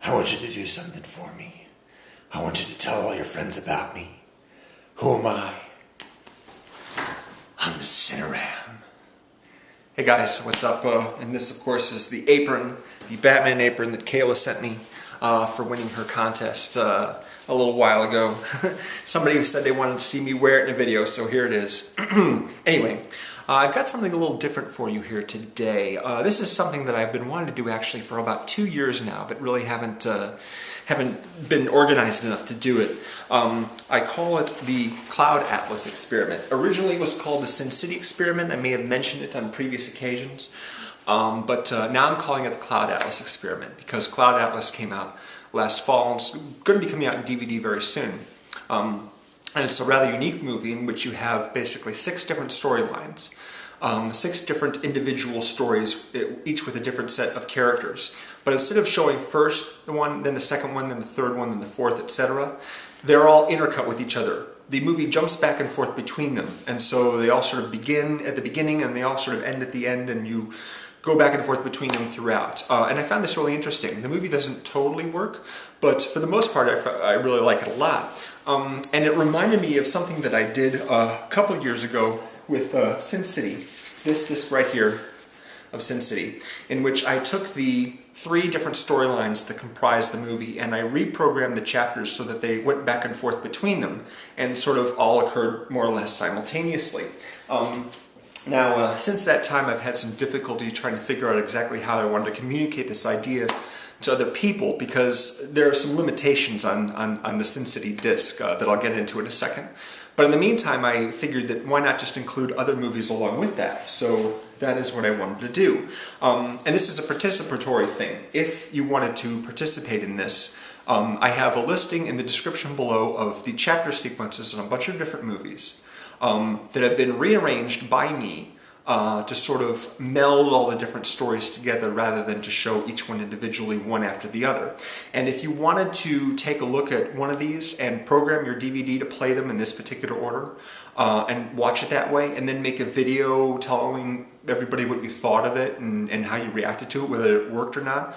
I want you to do something for me. I want you to tell all your friends about me. Who am I? I'm the CineRam. Hey guys, what's up? And this, of course, is the apron, the Batman apron that Kayla sent me for winning her contest a little while ago. Somebody said they wanted to see me wear it in a video, so here it is. Anyway, I've got something a little different for you here today. This is something that I've been wanting to do actually for about 2 years now, but really haven't been organized enough to do it. I call it the Cloud Atlas experiment. Originally it was called the Sin City experiment. I may have mentioned it on previous occasions, but now I'm calling it the Cloud Atlas experiment because Cloud Atlas came out last fall and it's going to be coming out in DVD very soon. And it's a rather unique movie in which you have basically 6 different storylines. 6 different individual stories, each with a different set of characters. But instead of showing first the one, then the second one, then the third one, then the fourth, etc., they're all intercut with each other. The movie jumps back and forth between them, and so they all sort of begin at the beginning and they all sort of end at the end, and you go back and forth between them throughout. And I found this really interesting. The movie doesn't totally work, but for the most part I really like it a lot. And it reminded me of something that I did a couple of years ago with Sin City, this disc right here of Sin City, in which I took the 3 different storylines that comprise the movie and I reprogrammed the chapters so that they went back and forth between them and sort of all occurred more or less simultaneously. Now, since that time I've had some difficulty trying to figure out exactly how I wanted to communicate this idea to other people because there are some limitations on the Sin City disc that I'll get into in a second. But in the meantime, I figured that why not just include other movies along with that? So that is what I wanted to do. And this is a participatory thing. If you wanted to participate in this, I have a listing in the description below of the chapter sequences on a bunch of different movies that have been rearranged by me to sort of meld all the different stories together rather than to show each one individually, one after the other. And if you wanted to take a look at one of these and program your DVD to play them in this particular order and watch it that way, and then make a video telling everybody what you thought of it and how you reacted to it, whether it worked or not,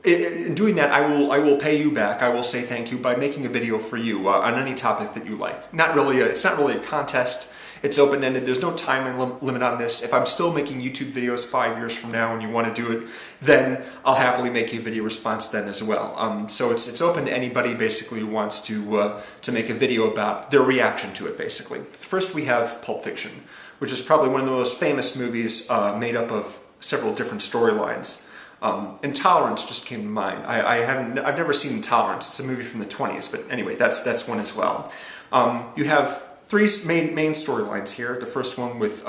in doing that, I will pay you back. I will say thank you by making a video for you on any topic that you like. It's not really a contest. It's open-ended. There's no time limit on this. If I'm still making YouTube videos 5 years from now and you want to do it, then I'll happily make you a video response then as well. So it's open to anybody basically who wants to make a video about their reaction to it basically. First we have Pulp Fiction, which is probably one of the most famous movies made up of several different storylines. Intolerance just came to mind. I've never seen Intolerance. It's a movie from the 20s, but anyway, that's one as well. You have 3 main storylines here. The first one with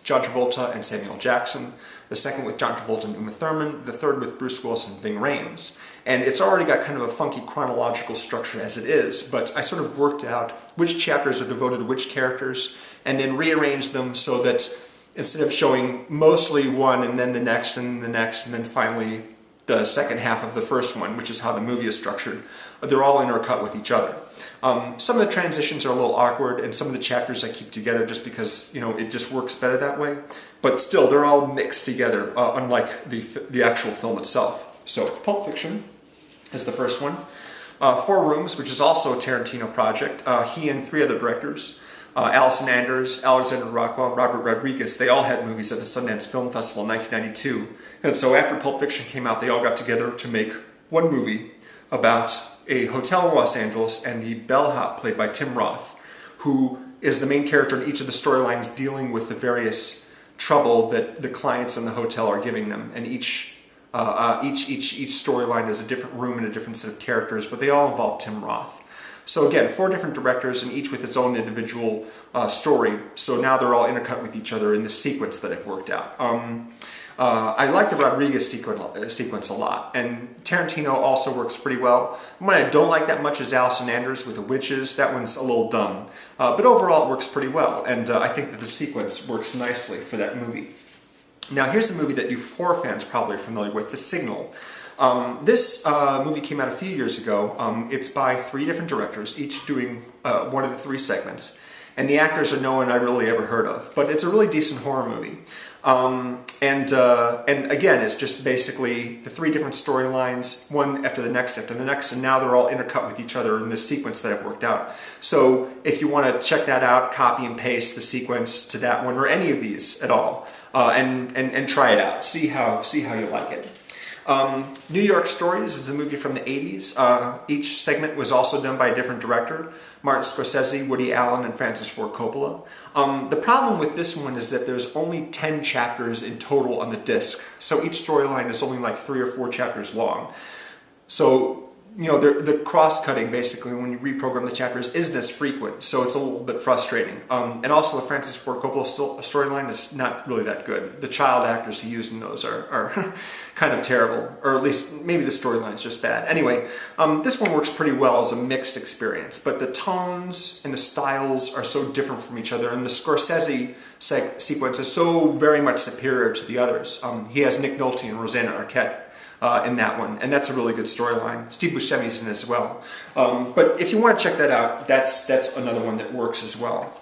John Travolta and Samuel Jackson. The second with John Travolta and Uma Thurman. The third with Bruce Willis and Ving Rhames. And it's already got kind of a funky chronological structure as it is, but I sort of worked out which chapters are devoted to which characters and then rearranged them so that instead of showing mostly one and then the next and the next and then finally the second half of the first one, which is how the movie is structured, they're all intercut with each other. Some of the transitions are a little awkward and some of the chapters I keep together just because, you know, it just works better that way. But still, they're all mixed together, unlike the actual film itself. So, Pulp Fiction is the first one. 4 Rooms, which is also a Tarantino project. He and 3 other directors, Alison, Alexander Rockwell, and Robert Rodriguez, they all had movies at the Sundance Film Festival in 1992. And so after Pulp Fiction came out, they all got together to make one movie about a hotel in Los Angeles and the bellhop played by Tim Roth, who is the main character in each of the storylines dealing with the various trouble that the clients in the hotel are giving them. And each storyline is a different room and a different set of characters, but they all involve Tim Roth. So again, 4 different directors and each with its own individual story. So now they're all intercut with each other in the sequence that I've worked out. I like the Rodriguez sequence a lot, and Tarantino also works pretty well. One I don't like that much is Alison with the witches. That one's a little dumb. But overall it works pretty well, and I think that the sequence works nicely for that movie. Now here's a movie that you horror fans probably are familiar with, The Signal. This movie came out a few years ago. It's by 3 different directors, each doing one of the 3 segments. And the actors are no one I've really ever heard of. But it's a really decent horror movie. And again, it's just basically the three different storylines, one after the next, and now they're all intercut with each other in this sequence that I've worked out. So if you want to check that out, copy and paste the sequence to that one or any of these at all, and try it out. See how you like it. New York Stories is a movie from the 80s. Each segment was also done by a different director: Martin Scorsese, Woody Allen, and Francis Ford Coppola. The problem with this one is that there's only 10 chapters in total on the disc, so each storyline is only like 3 or 4 chapters long. So, you know, the cross-cutting, basically, when you reprogram the chapters, isn't as frequent, so it's a little bit frustrating. And also, the Francis Ford Coppola storyline is not really that good. The child actors he used in those are kind of terrible, or at least maybe the storyline's just bad. Anyway, this one works pretty well as a mixed experience, but the tones and the styles are so different from each other, and the Scorsese sequence is so very much superior to the others. He has Nick Nolte and Rosanna Arquette in that one, and that's a really good storyline. Steve Buscemi's in it as well. But if you want to check that out, that's another one that works as well.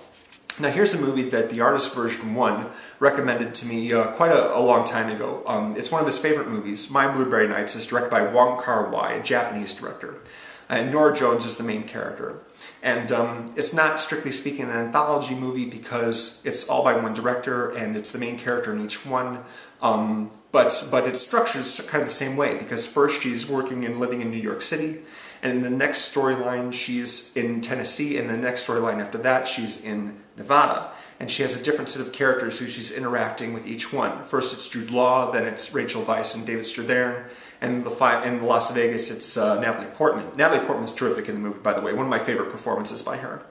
Now here's a movie that the Artist Version 1 recommended to me quite a long time ago. It's one of his favorite movies. My Blueberry Nights is directed by Wong Kar-Wai, a Japanese director. And Nora Jones is the main character. And it's not, strictly speaking, an anthology movie because it's all by one director and it's the main character in each one. But it's structured kind of the same way, because first she's working and living in New York City, and in the next storyline she's in Tennessee, and the next storyline after that she's in Nevada. And she has a different set of characters who she's interacting with each one. First it's Jude Law, then it's Rachel Weisz and David Strathairn, and in Las Vegas it's Natalie Portman. Natalie Portman's terrific in the movie, by the way, one of my favorite performances by her.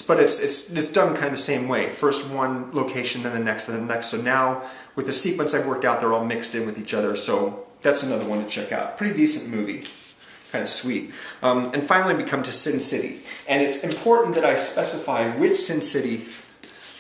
But it's done kind of the same way. First one location, then the next, then the next. So now, with the sequence I've worked out, they're all mixed in with each other, so that's another one to check out. Pretty decent movie. Kind of sweet. And finally we come to Sin City. And it's important that I specify which Sin City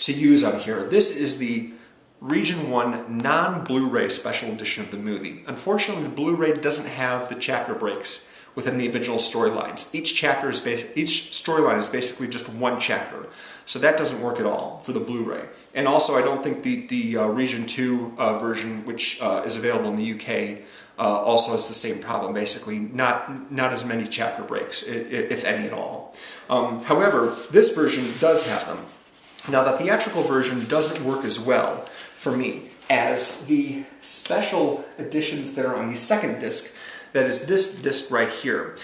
to use on here. This is the Region 1 non-Blu-ray special edition of the movie. Unfortunately, the Blu-ray doesn't have the chapter breaks within the individual storylines. Each storyline is basically just one chapter. So that doesn't work at all for the Blu-ray. And also, I don't think the Region 2 version, which is available in the UK, also has the same problem, basically. Not as many chapter breaks, if any at all. However, this version does have them. Now, the theatrical version doesn't work as well for me as the special editions that are on the second disc. That is this disc right here.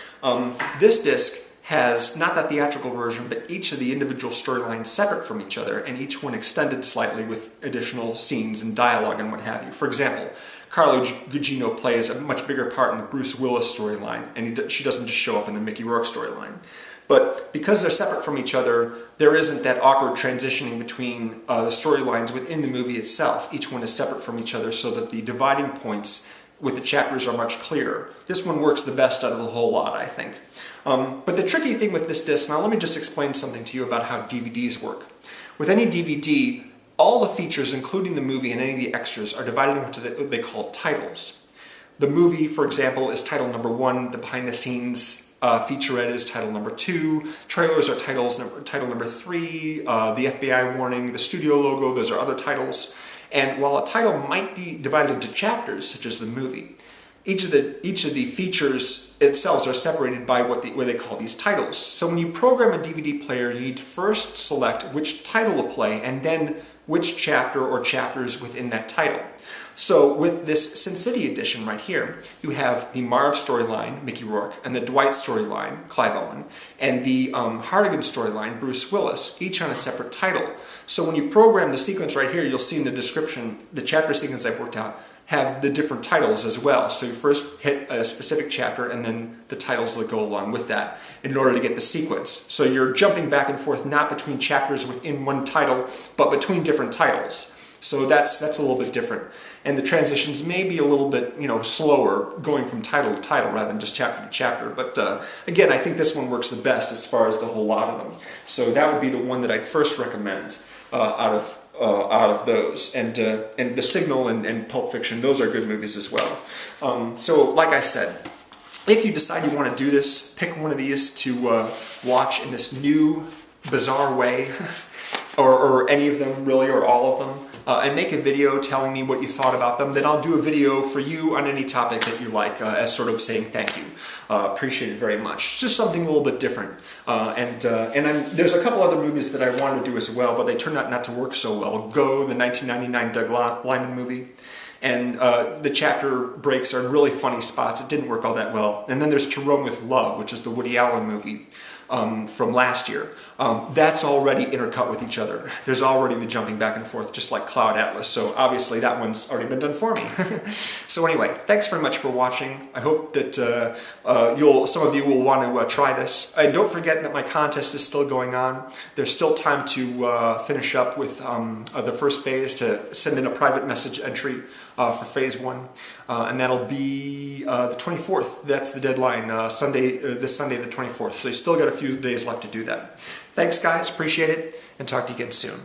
This disc has not the theatrical version, but each of the individual storylines separate from each other, and each one extended slightly with additional scenes and dialogue and what have you. For example, Carla Gugino plays a much bigger part in the Bruce Willis storyline, and she doesn't just show up in the Mickey Rourke storyline. But because they're separate from each other, there isn't that awkward transitioning between the storylines within the movie itself. Each one is separate from each other so that the dividing points with the chapters are much clearer. This one works the best out of the whole lot, I think. But the tricky thing with this disc, now let me just explain something to you about how DVDs work. With any DVD, all the features, including the movie and any of the extras, are divided into what they call titles. The movie, for example, is title number 1, the behind-the-scenes featurette is title number 2, trailers are title number 3, the FBI warning, the studio logo, those are other titles. And while a title might be divided into chapters, such as the movie, each of the features themselves are separated by what they call these titles. So when you program a DVD player, you need to first select which title to play, and then which chapter or chapters within that title. So with this Sin City edition right here, you have the Marv storyline, Mickey Rourke, and the Dwight storyline, Clive Owen, and the Hartigan storyline, Bruce Willis, each on a separate title. So when you program the sequence right here, you'll see in the description, the chapter sequence I've worked out have the different titles as well. So you first hit a specific chapter and then the titles that go along with that in order to get the sequence. So you're jumping back and forth not between chapters within one title, but between different titles. So that's a little bit different. And the transitions may be a little bit, slower going from title to title rather than just chapter to chapter. But again, I think this one works the best as far as the whole lot of them. So that would be the one that I'd first recommend out of those. And The Signal and Pulp Fiction, those are good movies as well. So like I said, if you decide you want to do this, pick one of these to watch in this new, bizarre way, or any of them really, or all of them. and make a video telling me what you thought about them. Then I'll do a video for you on any topic that you like, as sort of saying thank you. Appreciate it very much. It's just something a little bit different. There's a couple other movies that I wanted to do as well, but they turned out not to work so well. Go, the 1999 Doug Liman movie. And the chapter breaks are in really funny spots. It didn't work all that well. And then there's To Rome with Love, which is the Woody Allen movie from last year. That's already intercut with each other. There's already the jumping back and forth, just like Cloud Atlas. So obviously that one's already been done for me. So anyway, thanks very much for watching. I hope that some of you will want to try this. And don't forget that my contest is still going on. There's still time to finish up with the first phase, to send in a private message entry for phase 1. And that'll be the 24th. That's the deadline, this Sunday the 24th. So you still got a few days left to do that. Thanks guys, appreciate it, and talk to you again soon.